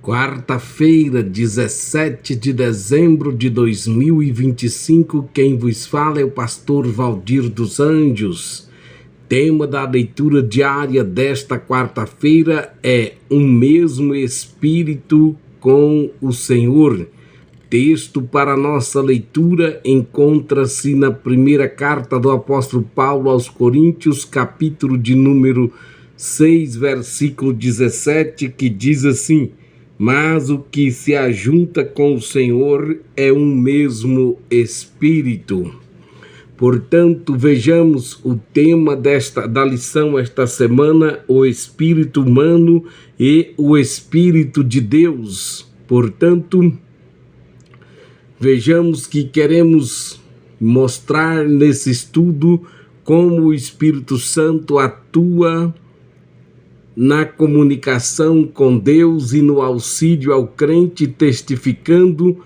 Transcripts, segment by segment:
Quarta-feira, 17 de dezembro de 2025, quem vos fala é o pastor Valdir dos Anjos. Tema da leitura diária desta quarta-feira é um mesmo Espírito com o Senhor. Texto para nossa leitura encontra-se na primeira carta do apóstolo Paulo aos Coríntios, capítulo de número 6, versículo 17, que diz assim: mas o que se ajunta com o Senhor é um mesmo Espírito. Portanto, vejamos o tema da lição esta semana, o Espírito humano e o Espírito de Deus. Portanto, vejamos que queremos mostrar nesse estudo como o Espírito Santo atua na comunicação com Deus e no auxílio ao crente, testificando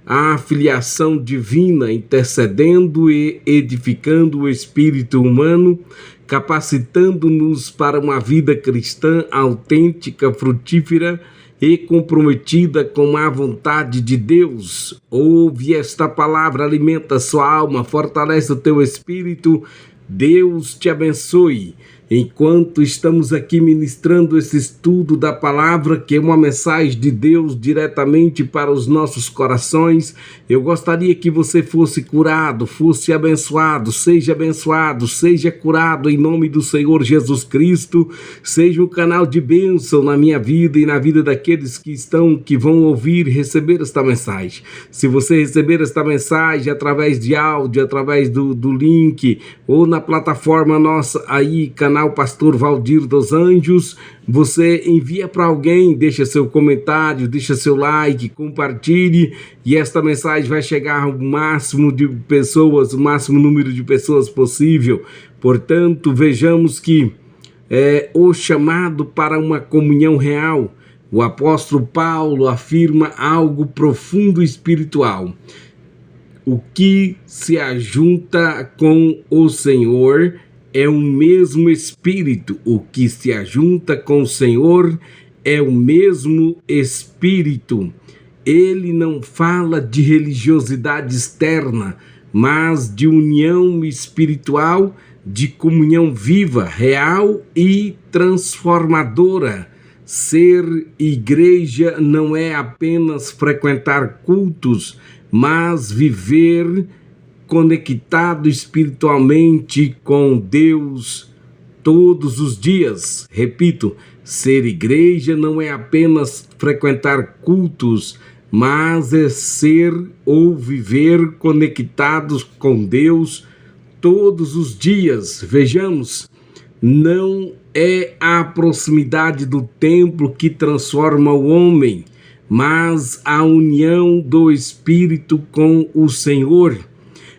a filiação divina, intercedendo e edificando o espírito humano, capacitando-nos para uma vida cristã autêntica, frutífera e comprometida com a vontade de Deus. Ouve esta palavra, alimenta sua alma, fortalece o teu espírito. Deus te abençoe. Enquanto estamos aqui ministrando esse estudo da palavra, que é uma mensagem de Deus diretamente para os nossos corações, eu gostaria que você fosse curado, fosse abençoado, seja curado em nome do Senhor Jesus Cristo. Seja um canal de bênção na minha vida e na vida daqueles que vão ouvir e receber esta mensagem. Se você receber esta mensagem através de áudio, através do link ou na plataforma nossa aí, canal Pastor Valdir dos Anjos, você envia para alguém, deixa seu comentário, deixa seu like, compartilhe, e esta mensagem vai chegar ao máximo de pessoas, o máximo número de pessoas possível. Portanto, vejamos que o chamado para uma comunhão real, o apóstolo Paulo afirma algo profundo espiritual. O que se ajunta com o Senhor é o mesmo Espírito. O que se ajunta com o Senhor é o mesmo Espírito. Ele não fala de religiosidade externa, mas de união espiritual, de comunhão viva, real e transformadora. Ser igreja não é apenas frequentar cultos, mas viver conectado espiritualmente com Deus todos os dias. Repito, ser igreja não é apenas frequentar cultos, mas é ser ou viver conectados com Deus todos os dias. Vejamos, não é a proximidade do templo que transforma o homem, mas a união do Espírito com o Senhor.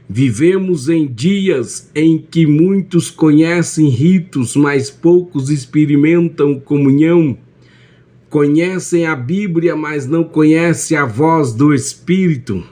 Vivemos em dias em que muitos conhecem ritos, mas poucos experimentam comunhão. Conhecem a Bíblia, mas não conhecem a voz do Espírito.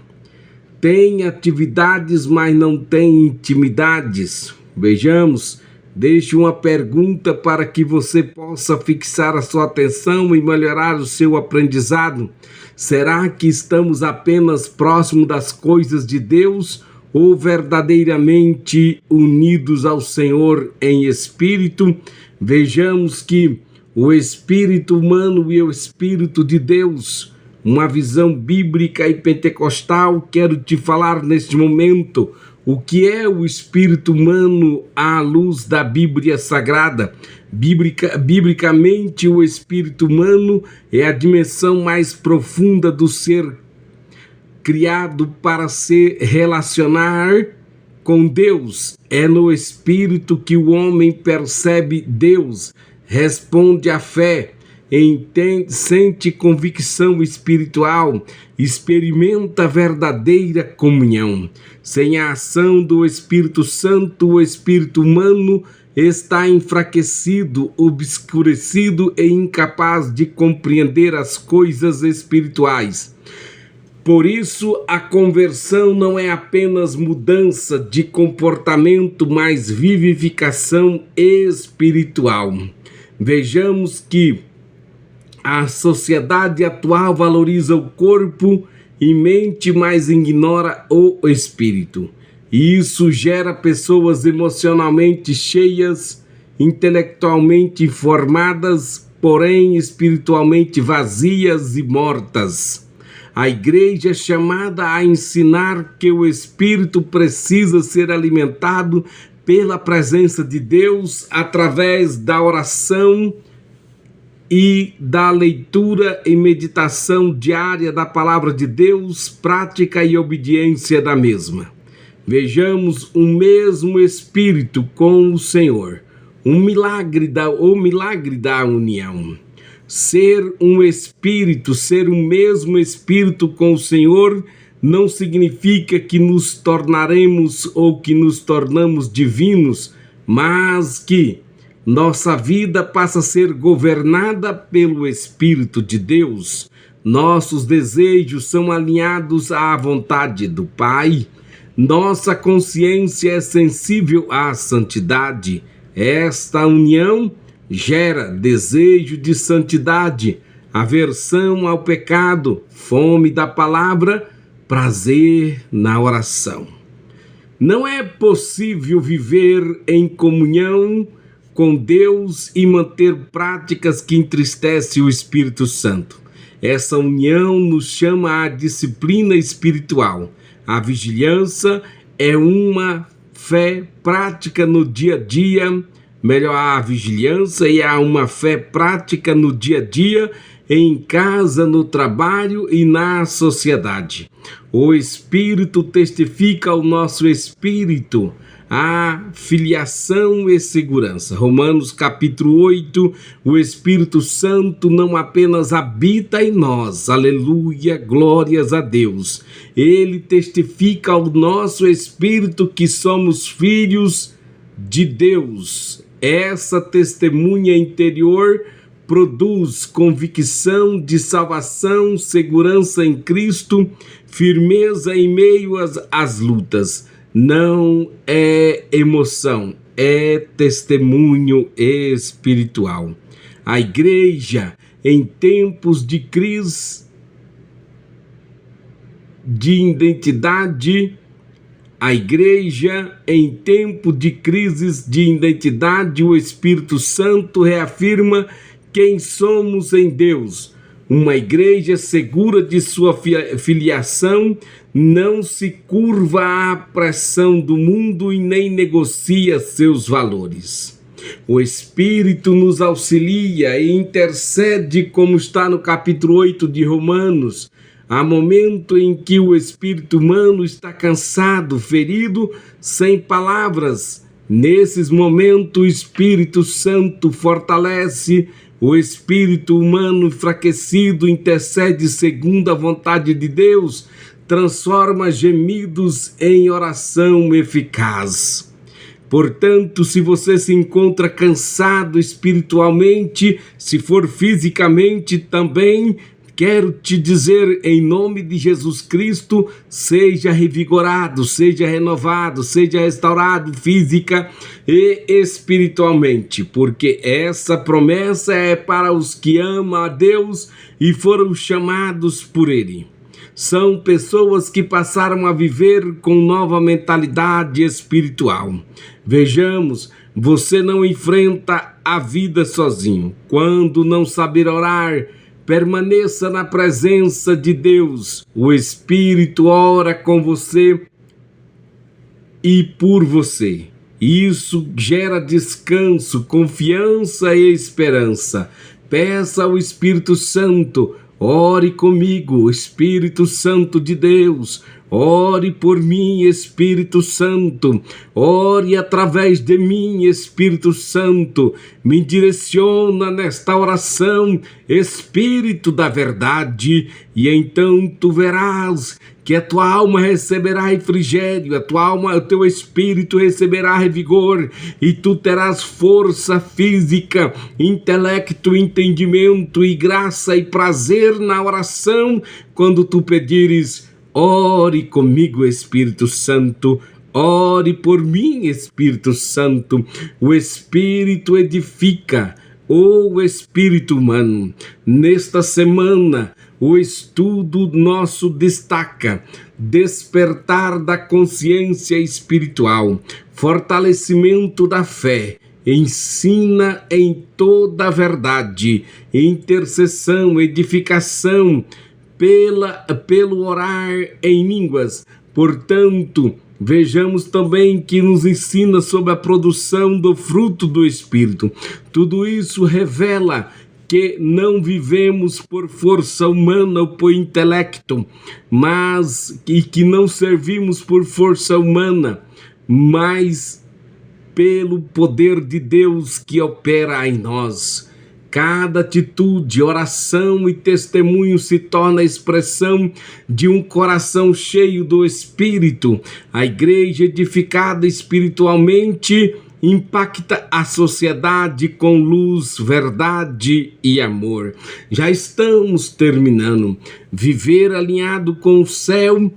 Têm atividades, mas não têm intimidades. Vejamos, deixo uma pergunta para que você possa fixar a sua atenção e melhorar o seu aprendizado. Será que estamos apenas próximos das coisas de Deus ou verdadeiramente unidos ao Senhor em espírito? Vejamos que o espírito humano e o espírito de Deus, uma visão bíblica e pentecostal, quero te falar neste momento o que é o espírito humano à luz da Bíblia Sagrada. Biblicamente, o espírito humano é a dimensão mais profunda do ser criado para se relacionar com Deus. É no Espírito que o homem percebe Deus, responde à fé, entende, sente convicção espiritual, experimenta verdadeira comunhão. Sem a ação do Espírito Santo, o espírito humano está enfraquecido, obscurecido e incapaz de compreender as coisas espirituais. Por isso, a conversão não é apenas mudança de comportamento, mas vivificação espiritual. Vejamos que A sociedade atual valoriza o corpo e mente, mas ignora o espírito. Isso gera pessoas emocionalmente cheias, intelectualmente formadas, porém espiritualmente vazias e mortas. A igreja é chamada a ensinar que o espírito precisa ser alimentado pela presença de Deus através da oração e da leitura e meditação diária da palavra de Deus, prática e obediência da mesma. Vejamos o mesmo Espírito com o Senhor, o milagre da união. Ser um Espírito, ser o mesmo Espírito com o Senhor, não significa que nos tornaremos ou que nos tornamos divinos, mas que nossa vida passa a ser governada pelo Espírito de Deus. Nossos desejos são alinhados à vontade do Pai. Nossa consciência é sensível à santidade. Esta união gera desejo de santidade, aversão ao pecado, fome da palavra, prazer na oração. Não é possível viver em comunhão com Deus e manter práticas que entristecem o Espírito Santo. Essa união nos chama à disciplina espiritual. A vigilância é uma fé prática no dia a dia. Melhor, a vigilância e há uma fé prática no dia a dia, em casa, no trabalho e na sociedade. O Espírito testifica ao nosso espírito a filiação e segurança. Romanos capítulo 8, o Espírito Santo não apenas habita em nós, aleluia, glórias a Deus. Ele testifica ao nosso espírito que somos filhos de Deus. Essa testemunha interior produz convicção de salvação, segurança em Cristo, firmeza em meio às lutas. Não é emoção, é testemunho espiritual. A igreja, em tempos de crise de identidade, crises de identidade, o Espírito Santo reafirma quem somos em Deus. Uma igreja segura de sua filiação não se curva à pressão do mundo e nem negocia seus valores. O Espírito nos auxilia e intercede, como está no capítulo 8 de Romanos. Há momento em que o espírito humano está cansado, ferido, sem palavras. Nesses momentos, o Espírito Santo fortalece o espírito humano enfraquecido, intercede segundo a vontade de Deus, transforma gemidos em oração eficaz. Portanto, se você se encontra cansado espiritualmente, se for fisicamente também, quero te dizer, em nome de Jesus Cristo, seja revigorado, seja renovado, seja restaurado física e espiritualmente, porque essa promessa é para os que amam a Deus e foram chamados por Ele. São pessoas que passaram a viver com nova mentalidade espiritual. Vejamos, você não enfrenta a vida sozinho. Quando não saber orar, permaneça na presença de Deus. O Espírito ora com você e por você. Isso gera descanso, confiança e esperança. Peça ao Espírito Santo, ore comigo, Espírito Santo de Deus. Ore por mim, Espírito Santo. Ore através de mim, Espírito Santo. Me direciona nesta oração, Espírito da verdade. E então tu verás que a tua alma receberá refrigério, o teu espírito receberá revigor, e tu terás força física, intelecto, entendimento e graça e prazer na oração quando tu pedires: ore comigo, Espírito Santo. Ore por mim, Espírito Santo. O Espírito edifica, o espírito humano. Nesta semana, o estudo nosso destaca despertar da consciência espiritual, fortalecimento da fé, ensina em toda a verdade, intercessão, edificação pelo orar em línguas. Portanto, vejamos também que nos ensina sobre a produção do fruto do Espírito. Tudo isso revela que não vivemos por força humana ou por intelecto, mas que não servimos por força humana, mas pelo poder de Deus que opera em nós. Cada atitude, oração e testemunho se torna a expressão de um coração cheio do Espírito. A igreja edificada espiritualmente impacta a sociedade com luz, verdade e amor. Já estamos terminando. Viver alinhado com o céu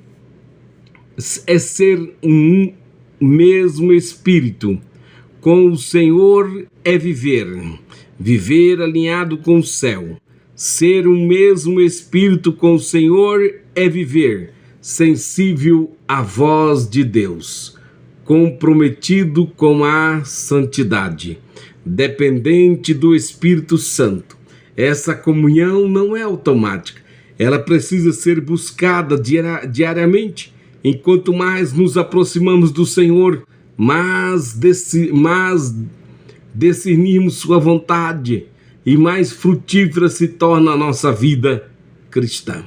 é ser um mesmo Espírito. Com o Senhor é viver. Viver alinhado com o céu. Ser um mesmo Espírito com o Senhor é viver sensível à voz de Deus, comprometido com a santidade, dependente do Espírito Santo. Essa comunhão não é automática, ela precisa ser buscada diariamente. Enquanto mais nos aproximamos do Senhor, mais discernirmos sua vontade e mais frutífera se torna a nossa vida cristã.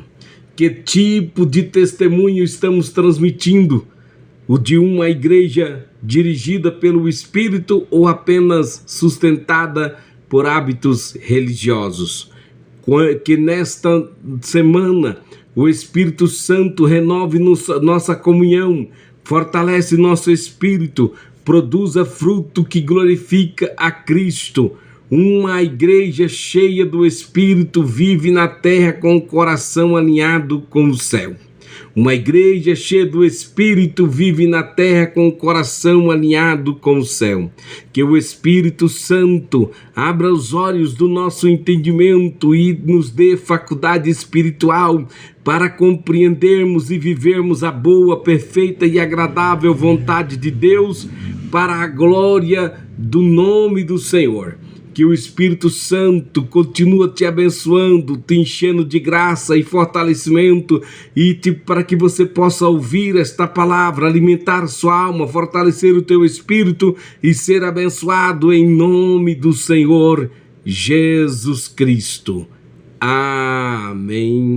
Que tipo de testemunho estamos transmitindo? O de uma igreja dirigida pelo Espírito ou apenas sustentada por hábitos religiosos? Que nesta semana o Espírito Santo renove nossa comunhão, fortalece nosso espírito, produza fruto que glorifica a Cristo. Uma igreja cheia do Espírito vive na terra com o coração alinhado com o céu. Uma igreja cheia do Espírito vive na terra com o coração alinhado com o céu. Que o Espírito Santo abra os olhos do nosso entendimento e nos dê faculdade espiritual para compreendermos e vivermos a boa, perfeita e agradável vontade de Deus para a glória do nome do Senhor. Que o Espírito Santo continua te abençoando, te enchendo de graça e fortalecimento para que você possa ouvir esta palavra, alimentar sua alma, fortalecer o teu espírito e ser abençoado em nome do Senhor Jesus Cristo. Amém.